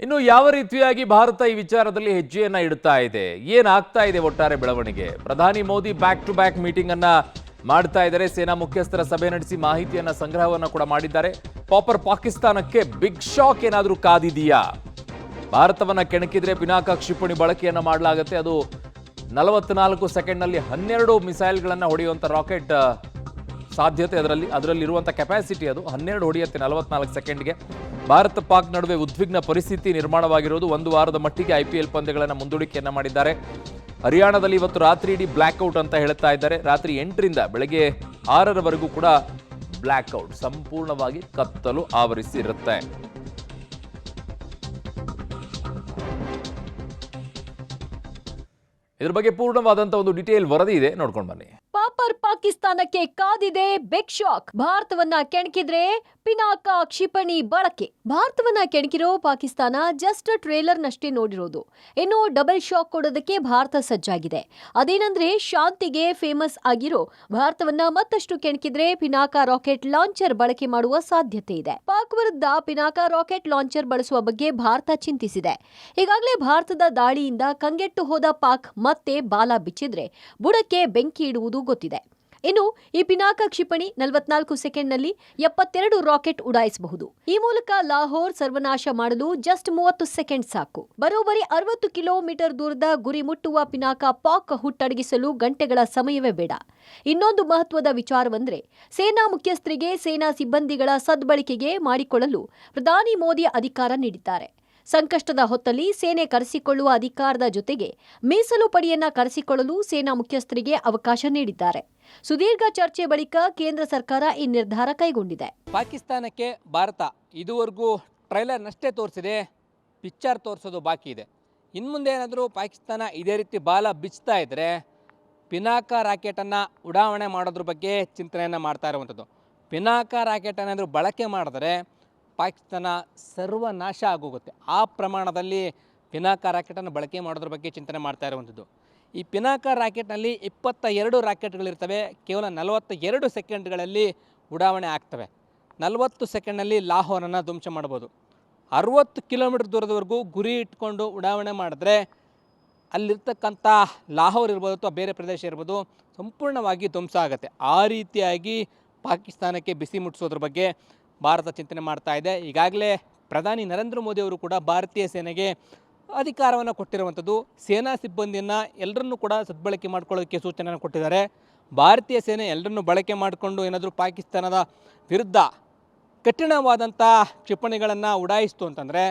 ಇನ್ನು ಯಾವ ರೀತಿಯಾಗಿ ಭಾರತ ಈ ವಿಚಾರದಲ್ಲಿ ಹೆಜ್ಜೆಯನ್ನ ಇಡ್ತಾ ಇದೆ, ಏನಾಗ್ತಾ ಇದೆ ಒಟ್ಟಾರೆ ಬೆಳವಣಿಗೆ? ಪ್ರಧಾನಿ Modi back to back meeting ಅನ್ನ ಮಾಡ್ತಾ ಇದ್ದಾರೆ. ಸೇನಾ ಮುಖ್ಯಸ್ಥರ ಸಭೆ ನಡೆಸಿ ಮಾಹಿತಿಯನ್ನ ಸಂಗ್ರಹವನ್ನ ಕೂಡ ಮಾಡಿದ್ದಾರೆ. ಪಾಕಿಸ್ತಾನಕ್ಕೆ ಬಿಗ್ ಶಾಕ್ ಏನಾದರೂ ಕಾದಿದೆಯಾ? ಭಾರತವನ್ನ ಕೆಣಕಿದ್ರೆ ಪಿನಾಕ ಕ್ಷಿಪಣಿ ಬಳಕೆಯನ್ನ ಮಾಡಲಾಗುತ್ತೆ. ಅದು 44 ಸೆಕೆಂಡ್ನಲ್ಲಿ 12 ಮಿಸೈಲ್ಗಳನ್ನ ಹೊಡೆಯುವಂತ ರಾಕೆಟ್ ಸಾಧ್ಯತೆ ಅದರಲ್ಲಿರುವಂಥ ಕೆಪಾಸಿಟಿ ಅದು 12 ಹೊಡೆಯುತ್ತೆ 44 ಸೆಕೆಂಡ್ಗೆ. ಭಾರತ ಪಾಕ್ ನಡುವೆ ಉದ್ವಿಗ್ನ ಪರಿಸ್ಥಿತಿ ನಿರ್ಮಾಣವಾಗಿರುವುದು. ಒಂದು ವಾರದ ಮಟ್ಟಿಗೆ IPL ಪಂದ್ಯಗಳನ್ನು ಮುಂದೂಡಿಕೆಯನ್ನ ಮಾಡಿದ್ದಾರೆ. ಹರಿಯಾಣದಲ್ಲಿ ಇವತ್ತು ರಾತ್ರಿ ಇಡೀ ಬ್ಲ್ಯಾಕ್ಔಟ್ ಅಂತ ಹೇಳ್ತಾ ಇದ್ದಾರೆ. ರಾತ್ರಿ 8ರಿಂದ ಬೆಳಗ್ಗೆ 6ರವರೆಗೂ ಕೂಡ ಬ್ಲ್ಯಾಕ್ಔಟ್, ಸಂಪೂರ್ಣವಾಗಿ ಕತ್ತಲು ಆವರಿಸಿರುತ್ತೆ. ಇದ್ರ ಬಗ್ಗೆ ಪೂರ್ಣವಾದಂತ ಒಂದು ಡೀಟೇಲ್ ವರದಿ ಇದೆ, ನೋಡ್ಕೊಂಡು ಬನ್ನಿ. ಪಾಕಿಸ್ತಾನಕ್ಕೆ ಕಾದಿದೆ ಬಿಗ್ ಶಾಕ್. ಭಾರತವನ್ನ ಕೆಣಕಿದ್ರೆ ಪಿನಾಕ ಕ್ಷಿಪಣಿ ಬಳಕೆ. ಭಾರತವನ್ನ ಕೆಣಕಿರೋ ಪಾಕಿಸ್ತಾನ ಜಸ್ಟ್ ಟ್ರೇಲರ್ ನಷ್ಟೇ ನೋಡಿರೋದು. ಇನ್ನು ಡಬಲ್ ಶಾಕ್ ಕೊಡೋದಕ್ಕೆ ಭಾರತ ಸಜ್ಜಾಗಿದೆ. ಅದೇನಂದ್ರೆ ಶಾಂತಿಗೆ ಫೇಮಸ್ ಆಗಿರೋ ಭಾರತವನ್ನ ಮತ್ತಷ್ಟು ಕೆಣಕಿದ್ರೆ ಪಿನಾಕ ರಾಕೆಟ್ ಲಾಂಚರ್ ಬಳಕೆ ಮಾಡುವ ಸಾಧ್ಯತೆ ಇದೆ. ಪಾಕ್ ವಿರುದ್ಧ ಪಿನಾಕ ರಾಕೆಟ್ ಲಾಂಚರ್ ಬಳಸುವ ಬಗ್ಗೆ ಭಾರತ ಚಿಂತಿಸಿದೆ. ಈಗಾಗಲೇ ಭಾರತದ ದಾಳಿಯಿಂದ ಕಂಗೆಟ್ಟು ಹೋದ ಪಾಕ್ ಮತ್ತೆ ಬಾಲ ಬಿಚ್ಚಿದ್ರೆ ಬುಡಕ್ಕೆ ಬೆಂಕಿ ಇಡುವುದು ಗೊತ್ತಿದೆ. ಇನ್ನು ಈ ಪಿನಾಕ ಕ್ಷಿಪಣಿ 44 ಸೆಕೆಂಡ್ನಲ್ಲಿ 72 ರಾಕೆಟ್ ಉಡಾಯಿಸಬಹುದು. ಈ ಮೂಲಕ ಲಾಹೋರ್ ಸರ್ವನಾಶ ಮಾಡಲು ಜಸ್ಟ್ 30 ಸೆಕೆಂಡ್ ಸಾಕು. ಬರೋಬ್ಬರಿ 60 ಕಿಲೋಮೀಟರ್ ದೂರದ ಗುರಿ ಮುಟ್ಟುವ ಪಿನಾಕ ಪಾಕ್ ಹುಟ್ಟಡಗಿಸಲು ಗಂಟೆಗಳ ಸಮಯವೇ ಬೇಡ. ಇನ್ನೊಂದು ಮಹತ್ವದ ವಿಚಾರವೆಂದರೆ ಸೇನಾ ಮುಖ್ಯಸ್ಥರಿಗೆ ಸೇನಾ ಸಿಬ್ಬಂದಿಗಳ ಸದ್ಬಳಕೆಗೆ ಮಾಡಿಕೊಳ್ಳಲು ಪ್ರಧಾನಿ ಮೋದಿ ಅಧಿಕಾರ ನೀಡಿದ್ದಾರೆ. ಸಂಕಷ್ಟದ ಹೊತ್ತಲ್ಲಿ ಸೇನೆ ಕರೆಸಿಕೊಳ್ಳುವ ಅಧಿಕಾರದ ಜೊತೆಗೆ ಮೀಸಲು ಪಡೆಯನ್ನ ಕರೆಸಿಕೊಳ್ಳಲು ಸೇನಾ ಮುಖ್ಯಸ್ಥರಿಗೆ ಅವಕಾಶ ನೀಡಿದ್ದಾರೆ. ಸುದೀರ್ಘ ಚರ್ಚೆ ಬಳಿಕ ಕೇಂದ್ರ ಸರ್ಕಾರ ಈ ನಿರ್ಧಾರ ಕೈಗೊಂಡಿದೆ. ಪಾಕಿಸ್ತಾನಕ್ಕೆ ಭಾರತ ಇದುವರೆಗೂ ಟ್ರೈಲರ್ನಷ್ಟೇ ತೋರಿಸಿದೆ, ಪಿಕ್ಚರ್ ತೋರಿಸೋದು ಬಾಕಿ ಇದೆ. ಇನ್ಮುಂದೆ ಏನಾದರೂ ಪಾಕಿಸ್ತಾನ ಇದೇ ರೀತಿ ಬಾಲ ಬಿಚ್ತಾ ಇದ್ದರೆ ಪಿನಾಕ ರಾಕೆಟನ್ನು ಉಡಾವಣೆ ಮಾಡೋದ್ರ ಬಗ್ಗೆ ಚಿಂತನೆಯನ್ನು ಮಾಡ್ತಾ ಇರುವಂಥದ್ದು. ಪಿನಾಕ ರಾಕೆಟ್ ಏನಾದರೂ ಬಳಕೆ ಮಾಡಿದ್ರೆ ಪಾಕಿಸ್ತಾನ ಸರ್ವನಾಶ ಆಗೋಗುತ್ತೆ. ಆ ಪ್ರಮಾಣದಲ್ಲಿ ಪಿನಾಕ ರಾಕೆಟನ್ನು ಬಳಕೆ ಮಾಡೋದ್ರ ಬಗ್ಗೆ ಚಿಂತನೆ ಮಾಡ್ತಾ ಇರುವಂಥದ್ದು. ಈ ಪಿನಾಕ ರಾಕೆಟ್ನಲ್ಲಿ 22 ರಾಕೆಟ್ಗಳಿರ್ತವೆ. ಕೇವಲ 42 ಸೆಕೆಂಡ್ಗಳಲ್ಲಿ ಉಡಾವಣೆ ಆಗ್ತವೆ. 40 ಸೆಕೆಂಡ್ನಲ್ಲಿ ಲಾಹೋರನ್ನು ಧ್ವಂಸ ಮಾಡ್ಬೋದು. 60 ಕಿಲೋಮೀಟರ್ ದೂರದವರೆಗೂ ಗುರಿ ಇಟ್ಕೊಂಡು ಉಡಾವಣೆ ಮಾಡಿದ್ರೆ ಅಲ್ಲಿರ್ತಕ್ಕಂಥ ಲಾಹೋರ್ ಇರ್ಬೋದು ಅಥವಾ ಬೇರೆ ಪ್ರದೇಶ ಇರ್ಬೋದು ಸಂಪೂರ್ಣವಾಗಿ ಧ್ವಂಸ ಆಗುತ್ತೆ. ಆ ರೀತಿಯಾಗಿ ಪಾಕಿಸ್ತಾನಕ್ಕೆ ಬಿಸಿ ಮುಟ್ಟಿಸೋದ್ರ ಬಗ್ಗೆ ಭಾರತ ಚಿಂತನೆ ಮಾಡ್ತಾ ಇದೆ. ಈಗಾಗಲೇ ಪ್ರಧಾನಿ ನರೇಂದ್ರ ಮೋದಿ ಅವರು ಕೂಡ ಭಾರತೀಯ ಸೇನೆಗೆ ಅಧಿಕಾರವನ್ನು ಕೊಟ್ಟಿರುವಂಥದ್ದು. ಸೇನಾ ಸಿಬ್ಬಂದಿಯನ್ನು ಎಲ್ಲರನ್ನೂ ಕೂಡ ಸದ್ಬಳಕೆ ಮಾಡ್ಕೊಳ್ಳೋಕ್ಕೆ ಸೂಚನೆಯನ್ನು ಕೊಟ್ಟಿದ್ದಾರೆ. ಭಾರತೀಯ ಸೇನೆ ಎಲ್ಲರನ್ನೂ ಬಳಕೆ ಮಾಡಿಕೊಂಡು ಏನಾದರೂ ಪಾಕಿಸ್ತಾನದ ವಿರುದ್ಧ ಕಠಿಣವಾದಂಥ ಕ್ಷಿಪಣಿಗಳನ್ನು ಉಡಾಯಿಸ್ತು ಅಂತಂದರೆ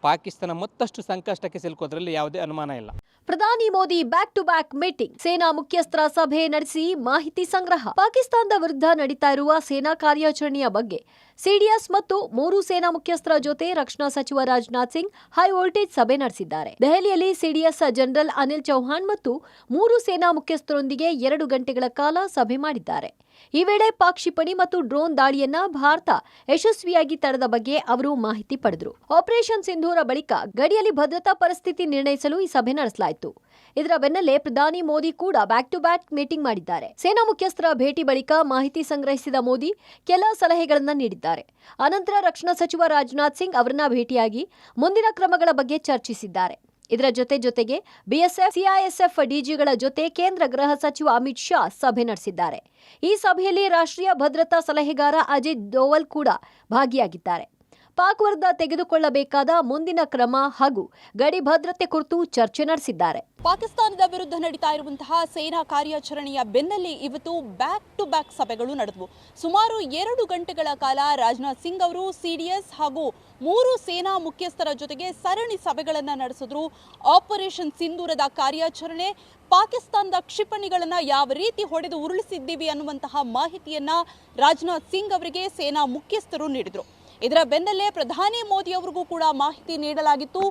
ಪಾಕಿಸ್ತಾನ ಮತ್ತಷ್ಟು ಸಂಕಷ್ಟಕ್ಕೆ ಸಿಲುಕೋದ್ರಲ್ಲಿ ಯಾವುದೇ ಅನುಮಾನ ಇಲ್ಲ. ಪ್ರಧಾನಿ Modi back to back meeting. ಸೇನಾ ಮುಖ್ಯಸ್ಥರ ಸಭೆ ನಡೆಸಿ ಮಾಹಿತಿ ಸಂಗ್ರಹ. ಪಾಕಿಸ್ತಾನದ ವಿರುದ್ಧ ನಡೀತಾ ಇರುವ ಸೇನಾ ಕಾರ್ಯಾಚರಣೆಯ ಬಗ್ಗೆ ಸಿಡಿಎಸ್ ಮತ್ತು 3 ಸೇನಾ ಮುಖ್ಯಸ್ಥರ ಜೊತೆ ರಕ್ಷಣಾ ಸಚಿವ ರಾಜನಾಥ್ ಸಿಂಗ್ ಹೈ ವೋಲ್ಟೇಜ್ ಸಭೆ ನಡೆಸಿದ್ದಾರೆ. ದೆಹಲಿಯಲ್ಲಿ ಸಿಡಿಎಸ್ ಜನರಲ್ ಅನಿಲ್ ಚೌಹಾಣ್ ಮತ್ತು 3 ಸೇನಾ ಮುಖ್ಯಸ್ಥರೊಂದಿಗೆ 2 ಗಂಟೆಗಳ ಕಾಲ ಸಭೆ ಮಾಡಿದ್ದಾರೆ. ಈ ವೇಳೆ ಪಾಕ್ ಕ್ಷಿಪಣಿ ಮತ್ತು ಡ್ರೋನ್ ದಾಳಿಯನ್ನ ಭಾರತ ಯಶಸ್ವಿಯಾಗಿ ತಡೆದ ಬಗ್ಗೆ ಅವರು ಮಾಹಿತಿ ಪಡೆದರು. ಆಪರೇಷನ್ ಸಿಂಧೂರ ಬಳಿಕ ಗಡಿಯಲ್ಲಿ ಭದ್ರತಾ ಪರಿಸ್ಥಿತಿ ನಿರ್ಣಯಿಸಲು ಈ ಸಭೆ ನಡೆಸಲಾಯಿತು. ಇದರ ಬೆನ್ನಲ್ಲೇ ಪ್ರಧಾನಿ ಮೋದಿ ಕೂಡ ಬ್ಯಾಕ್ ಟು ಬ್ಯಾಕ್ ಮೀಟಿಂಗ್ ಮಾಡಿದ್ದಾರೆ. ಸೇನಾ ಮುಖ್ಯಸ್ಥರ ಭೇಟಿ ಬಳಿಕ ಮಾಹಿತಿ ಸಂಗ್ರಹಿಸಿದ ಮೋದಿ ಕೆಲ ಸಲಹೆಗಳನ್ನು ನೀಡಿದ್ದಾರೆ. ಅನಂತರ ರಕ್ಷಣಾ ಸಚಿವ ರಾಜನಾಥ್ ಸಿಂಗ್ ಅವರನ್ನ ಭೇಟಿಯಾಗಿ ಮುಂದಿನ ಕ್ರಮಗಳ ಬಗ್ಗೆ ಚರ್ಚಿಸಿದ್ದಾರೆ. ಇದರ ಜೊತೆಗೆ ಬಿಎಸ್ಎಫ್, ಸಿಐಎಸ್ಎಫ್ ಡಿಜಿಗಳ ಜೊತೆ ಕೇಂದ್ರ ಗೃಹ ಸಚಿವ ಅಮಿತ್ ಶಾ ಸಭೆ ನಡೆಸಿದ್ದಾರೆ. ಈ ಸಭೆಯಲ್ಲಿ ರಾಷ್ಟ್ರೀಯ ಭದ್ರತಾ ಸಲಹೆಗಾರ ಅಜಿತ್ ದೋವಲ್ ಕೂಡ ಭಾಗಿಯಾಗಿದ್ದಾರೆ. ಪಾಕ್ ವಿರುದ್ಧ ತೆಗೆದುಕೊಳ್ಳಬೇಕಾದ ಮುಂದಿನ ಕ್ರಮ ಹಾಗೂ ಗಡಿ ಭದ್ರತೆ ಕುರಿತು ಚರ್ಚೆ ನಡೆಸಿದ್ದಾರೆ. ಪಾಕಿಸ್ತಾನದ ವಿರುದ್ಧ ನಡೀತಾ ಇರುವಂತಹ ಸೇನಾ ಕಾರ್ಯಾಚರಣೆಯ ಬೆನ್ನಲ್ಲೇ ಇವತ್ತು ಬ್ಯಾಕ್ ಟು ಬ್ಯಾಕ್ ಸಭೆಗಳು ನಡೆದವು. ಸುಮಾರು 2 ಗಂಟೆಗಳ ಕಾಲ ರಾಜನಾಥ್ ಸಿಂಗ್ ಅವರು ಸಿಡಿಎಸ್ ಹಾಗೂ 3 ಸೇನಾ ಮುಖ್ಯಸ್ಥರ ಜೊತೆಗೆ ಸರಣಿ ಸಭೆಗಳನ್ನು ನಡೆಸಿದ್ರು. ಆಪರೇಷನ್ ಸಿಂಧೂರದ ಕಾರ್ಯಾಚರಣೆ, ಪಾಕಿಸ್ತಾನದ ಕ್ಷಿಪಣಿಗಳನ್ನು ಯಾವ ರೀತಿ ಹೊಡೆದು ಉರುಳಿಸಿದ್ದೀವಿ ಅನ್ನುವಂತಹ ಮಾಹಿತಿಯನ್ನ ರಾಜನಾಥ್ ಸಿಂಗ್ ಅವರಿಗೆ ಸೇನಾ ಮುಖ್ಯಸ್ಥರು ನೀಡಿದರು. ಇದರ ಬೆನ್ನಲ್ಲೇ ಪ್ರಧಾನಿ ಮೋದಿ ಅವರಿಗೂ ಕೂಡ ಮಾಹಿತಿ ನೀಡಲಾಗಿತ್ತು.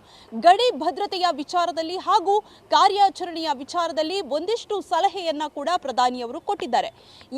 ಗಡಿ ಭದ್ರತೆಯ ವಿಚಾರದಲ್ಲಿ ಹಾಗೂ ಕಾರ್ಯಾಚರಣೆಯ ವಿಚಾರದಲ್ಲಿ ಒಂದಿಷ್ಟು ಸಲಹೆಯನ್ನ ಕೂಡ ಪ್ರಧಾನಿಯವರು ಕೊಟ್ಟಿದ್ದಾರೆ.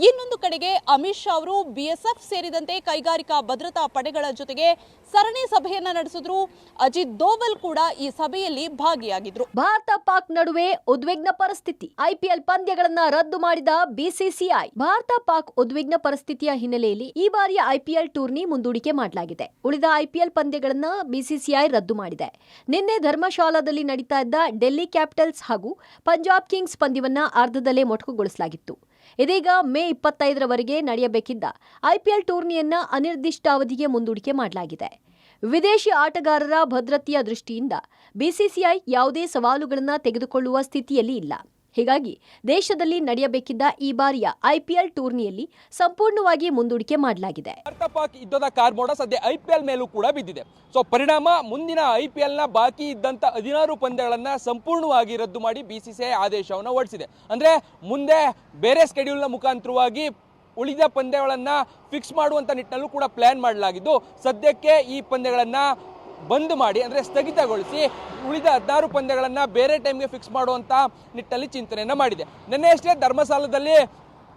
ಇನ್ನೊಂದು ಕಡೆಗೆ ಅಮಿತ್ ಶಾ ಅವರು ಬಿಎಸ್ಎಫ್ ಸೇರಿದಂತೆ ಕೈಗಾರಿಕಾ ಭದ್ರತಾ ಪಡೆಗಳ ಜೊತೆಗೆ ಸರಣಿ ಸಭೆಯನ್ನ ನಡೆಸಿದ್ರು. ಅಜಿತ್ ದೋವಲ್ ಕೂಡ ಈ ಸಭೆಯಲ್ಲಿ ಭಾಗಿಯಾಗಿದ್ರು. ಭಾರತ ಪಾಕ್ ನಡುವೆ ಉದ್ವಿಗ್ನ ಪರಿಸ್ಥಿತಿ. ಐಪಿಎಲ್ ಪಂದ್ಯಗಳನ್ನ ರದ್ದು ಮಾಡಿದ ಬಿಸಿಸಿಐ. ಭಾರತ ಪಾಕ್ ಉದ್ವಿಗ್ನ ಪರಿಸ್ಥಿತಿಯ ಹಿನ್ನೆಲೆಯಲ್ಲಿ ಈ ಬಾರಿಯ ಐಪಿಎಲ್ ಟೂರ್ನಿ ಮುಂದೂಡಿಕೆ ಮಾಡಲಾಗಿದೆ. ಉಳಿದ ಐಪಿಎಲ್ ಪಂದ್ಯಗಳನ್ನ ಬಿಸಿಸಿಐ ರದ್ದು ಮಾಡಿದೆ. ನಿನ್ನೆ ಧರ್ಮಶಾಲಾದಲ್ಲಿ ನಡೀತಾ ಇದ್ದ ಡೆಲ್ಲಿ ಕ್ಯಾಪಿಟಲ್ಸ್ ಹಾಗೂ ಪಂಜಾಬ್ ಕಿಂಗ್ಸ್ ಪಂದ್ಯವನ್ನ ಅರ್ಧದಲ್ಲೇ ಮೊಟಕುಗೊಳಿಸಲಾಗಿತ್ತು. ಇದೀಗ ಮೇ 25ರವರೆಗೆ ನಡೆಯಬೇಕಿದ್ದ ಐಪಿಎಲ್ ಟೂರ್ನಿಯನ್ನ ಅನಿರ್ದಿಷ್ಟಾವಧಿಗೆ ಮುಂದೂಡಿಕೆ ಮಾಡಲಾಗಿದೆ. ವಿದೇಶಿ ಆಟಗಾರರ ಭದ್ರತೆಯ ದೃಷ್ಟಿಯಿಂದ ಬಿಸಿಸಿಐ ಯಾವುದೇ ಸವಾಲುಗಳನ್ನು ತೆಗೆದುಕೊಳ್ಳುವ ಸ್ಥಿತಿಯಲ್ಲಿ ಇಲ್ಲ. ಹೀಗಾಗಿ ದೇಶದಲ್ಲಿ ನಡೆಯಬೇಕಿದ್ದ ಈ ಬಾರಿಯ ಐಪಿಎಲ್ ಟೂರ್ನಿಯಲ್ಲಿ ಸಂಪೂರ್ಣವಾಗಿ ಮುಂದೂಡಿಕೆ ಮಾಡಲಾಗಿದೆ. ಭಾರತ ಪಾಕ್ ಯುದ್ಧದ ಕಾರ್ಮೋಡ ಸದ್ಯ ಐಪಿಎಲ್ ಮೇಲೂ ಕೂಡ ಬಿದ್ದಿದೆ. ಸೊ ಪರಿಣಾಮ ಮುಂದಿನ ಐಪಿಎಲ್ನ ಬಾಕಿ ಇದ್ದಂಥ 16 ಪಂದ್ಯಗಳನ್ನು ಸಂಪೂರ್ಣವಾಗಿ ರದ್ದು ಮಾಡಿ ಬಿಸಿಸಿಐ ಆದೇಶವನ್ನು ಹೊರಡಿಸಿದೆ. ಅಂದರೆ ಮುಂದೆ ಬೇರೆ ಸ್ಕೆಡ್ಯೂಲ್ನ ಮುಖಾಂತರವಾಗಿ ಉಳಿದ ಪಂದ್ಯಗಳನ್ನು ಫಿಕ್ಸ್ ಮಾಡುವಂಥ ನಿಟ್ಟಿನಲ್ಲೂ ಕೂಡ ಪ್ಲ್ಯಾನ್ ಮಾಡಲಾಗಿದ್ದು, ಸದ್ಯಕ್ಕೆ ಈ ಪಂದ್ಯಗಳನ್ನು ಬಂದ್ ಮಾಡಿ ಅಂದರೆ ಸ್ಥಗಿತಗೊಳಿಸಿ ಉಳಿದ 16 ಪಂದ್ಯಗಳನ್ನು ಬೇರೆ ಟೈಮ್ಗೆ ಫಿಕ್ಸ್ ಮಾಡುವಂಥ ನಿಟ್ಟಿನಲ್ಲಿ ಚಿಂತನೆಯನ್ನು ಮಾಡಿದೆ. ನಿನ್ನೆಯಷ್ಟೇ ಧರ್ಮಶಾಲಾದಲ್ಲಿ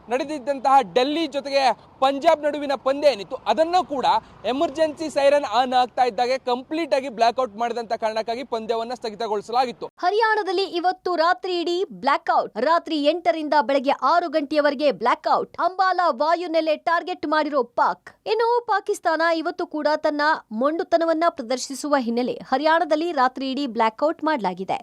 ನಡೆದಿದ್ದಂತಹ ಡೆಲ್ಲಿ ಜೊತೆಗೆ ಪಂಜಾಬ್ ನಡುವಿನ ಪಂದ್ಯ ಏನಿತ್ತು ಅದನ್ನು ಕೂಡ ಎಮರ್ಜೆನ್ಸಿ ಸೈರನ್ ಆನ್ ಆಗ್ತಾ ಇದ್ದಾಗೆ ಕಂಪ್ಲೀಟ್ ಆಗಿ ಬ್ಲಾಕ್ಔಟ್ ಮಾಡಿದಂತ ಕಾರಣಕ್ಕಾಗಿ ಪಂದ್ಯವನ್ನು ಸ್ಥಗಿತಗೊಳಿಸಲಾಗಿತ್ತು. ಹರಿಯಾಣದಲ್ಲಿ ಇವತ್ತು ರಾತ್ರಿ ಇಡೀ ಬ್ಲಾಕ್ಔಟ್. ರಾತ್ರಿ 8ರಿಂದ ಬೆಳಗ್ಗೆ 6 ಗಂಟೆಯವರೆಗೆ ಬ್ಲಾಕ್ಔಟ್. ಅಂಬಾಲಾ ವಾಯುನೆಲೆ ಟಾರ್ಗೆಟ್ ಮಾಡಿರೋ ಪಾಕ್. ಇನ್ನು ಪಾಕಿಸ್ತಾನ ಇವತ್ತು ಕೂಡ ತನ್ನ ಮೊಂಡುತನವನ್ನ ಪ್ರದರ್ಶಿಸುವ ಹಿನ್ನೆಲೆ ಹರಿಯಾಣದಲ್ಲಿ ರಾತ್ರಿ ಇಡೀ ಬ್ಲಾಕ್ಔಟ್ ಮಾಡಲಾಗಿದೆ.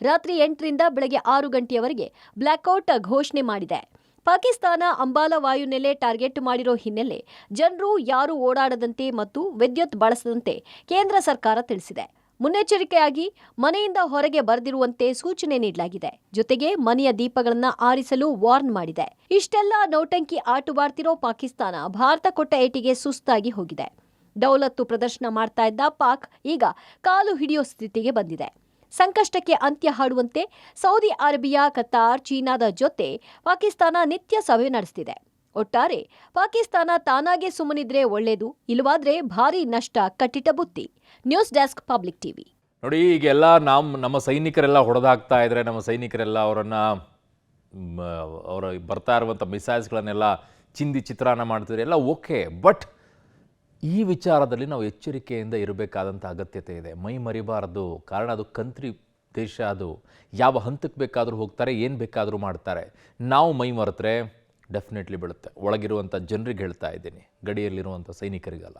ರಾತ್ರಿ 8ರಿಂದ ಬೆಳಗ್ಗೆ 6 ಗಂಟೆಯವರೆಗೆ ಬ್ಲಾಕ್ಔಟ್ ಘೋಷಣೆ ಮಾಡಿದೆ. ಪಾಕಿಸ್ತಾನ ಅಂಬಾಲಾ ವಾಯುನೆಲೆ ಟಾರ್ಗೆಟ್ ಮಾಡಿರೋ ಹಿನ್ನೆಲೆ ಜನರು ಯಾರು ಓಡಾಡದಂತೆ ಮತ್ತು ವಿದ್ಯುತ್ ಬಳಸದಂತೆ ಕೇಂದ್ರ ಸರ್ಕಾರ ತಿಳಿಸಿದೆ. ಮುನ್ನೆಚ್ಚರಿಕೆಯಾಗಿ ಮನೆಯಿಂದ ಹೊರಗೆ ಬರೆದಿರುವಂತೆ ಸೂಚನೆ ನೀಡಲಾಗಿದೆ. ಜೊತೆಗೆ ಮನೆಯ ದೀಪಗಳನ್ನು ಆರಿಸಲು ವಾರ್ನ್ ಮಾಡಿದೆ. ಇಷ್ಟೆಲ್ಲ ನೌಟಂಕಿ ಆಟವಾಡ್ತಿರೋ ಪಾಕಿಸ್ತಾನ ಭಾರತ ಕೊಟ್ಟ ಏಟಿಗೆ ಸುಸ್ತಾಗಿ ಹೋಗಿದೆ. ದೌಲತ್ತು ಪ್ರದರ್ಶನ ಮಾಡ್ತಾ ಇದ್ದ ಪಾಕ್ ಈಗ ಕಾಲು ಹಿಡಿಯೋ ಸ್ಥಿತಿಗೆ ಬಂದಿದೆ. ಸಂಕಷ್ಟಕ್ಕೆ ಅಂತ್ಯ ಹಾಡುವಂತೆ ಸೌದಿ ಅರೇಬಿಯಾ, ಕತಾರ್, ಚೀನಾದ ಜೊತೆ ಪಾಕಿಸ್ತಾನ ನಿತ್ಯ ಸಭೆ ನಡೆಸ್ತಿದೆ. ಒಟ್ಟಾರೆ ಪಾಕಿಸ್ತಾನ ತಾನಾಗೆ ಸುಮ್ಮನಿದ್ರೆ ಒಳ್ಳೇದು, ಇಲ್ಲವಾದ್ರೆ ಭಾರಿ ನಷ್ಟ ಕಟ್ಟಿಟ ಬುತ್ತಿ. News desk, public TV. ನೋಡಿ, ಈಗೆಲ್ಲ ನಮ್ಮ ಸೈನಿಕರೆಲ್ಲ ಹೊಡೆದಾಗ್ತಾ ಇದ್ರೆ, ನಮ್ಮ ಸೈನಿಕರೆಲ್ಲ ಅವರ ಬರ್ತಾ ಇರುವಂಥ ಮಿಸೈಲ್ಸ್ಗಳನ್ನೆಲ್ಲ ಚಿಂದಿ ಚಿತ್ರಾನ್ನ ಮಾಡ್ತಿದ್ರೆ ಎಲ್ಲ ಓಕೆ. ಬಟ್ ಈ ವಿಚಾರದಲ್ಲಿ ನಾವು ಎಚ್ಚರಿಕೆಯಿಂದ ಇರಬೇಕಾದಂಥ ಅಗತ್ಯತೆ ಇದೆ. ಮೈ ಮರಿಬಾರದು. ಕಾರಣ ಅದು ಕಂಟ್ರಿ ದೇಶ, ಅದು ಯಾವ ಹಂತಕ್ಕೆ ಬೇಕಾದರೂ ಹೋಗ್ತಾರೆ, ಏನು ಬೇಕಾದರೂ ಮಾಡ್ತಾರೆ. ನಾವು ಮೈ ಮರೆತರೆ ಡೆಫಿನೆಟ್ಲಿ ಬೀಳುತ್ತೆ. ಒಳಗಿರುವಂಥ ಜನರಿಗೆ ಹೇಳ್ತಾ ಇದ್ದೀನಿ, ಗಡಿಯಲ್ಲಿರುವಂಥ ಸೈನಿಕರಿಗಲ್ಲ.